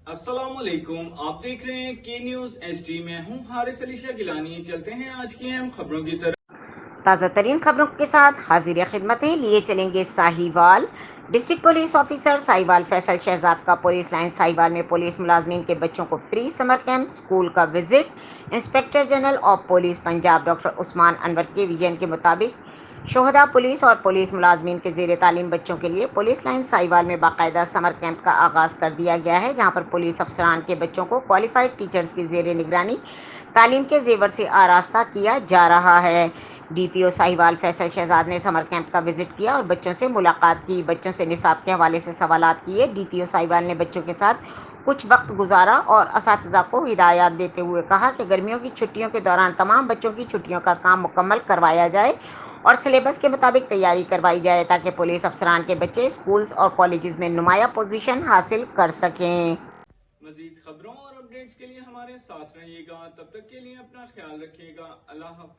अस्सलामुअलैकुम, आप देख रहे हैं के न्यूज HD में हूं हारिस अली शाह गिलानी। चलते हैं आज की अहम खबरों की तरफ। ताज़ा तरीन खबरों के साथ हाजिर खिदमत है। लिए चलेंगे Sahiwal. District police officer Sahiwal Faisal Shahzad का पुलिस लाइन साहिवाल में पुलिस मुलाजमीन के बच्चों को फ्री समर कैंप स्कूल का visit. Inspector general of police Punjab doctor Usman Anwar के विजन के मुताबिक शोहदा पुलिस और पुलिस मुलाजमीन के ज़ेर तालीम बच्चों के लिए पुलिस लाइन साहिवाल में बाकायदा समर कैंप का आगाज़ कर दिया गया है, जहां पर पुलिस अफसरान के बच्चों को क्वालिफाइड टीचर्स की ज़ेर निगरानी तालीम के जेवर से आरास्ता किया जा रहा है। DPO साहिवाल फैसल शहजाद ने समर कैंप का विजिट किया और बच्चों से मुलाकात की, बच्चों से निसाब के हवाले से सवालात किए। DPO साहिवाल ने बच्चों के साथ कुछ वक्त गुजारा और असातिज़ा को हिदायत देते हुए कहा कि गर्मियों की छुट्टियों के दौरान तमाम बच्चों की छुट्टियों का काम मुकम्मल करवाया जाए और सिलेबस के मुताबिक तैयारी करवाई जाए ताकि पुलिस अफसरान के बच्चे स्कूल्स और कॉलेजेस में नुमाया पोजीशन हासिल कर सकें। मजीद खबरों और अपडेट्स के लिए हमारे साथ रहिएगा। तब तक के लिए अपना ख्याल रखिएगा। अल्लाह हाफ़िज़।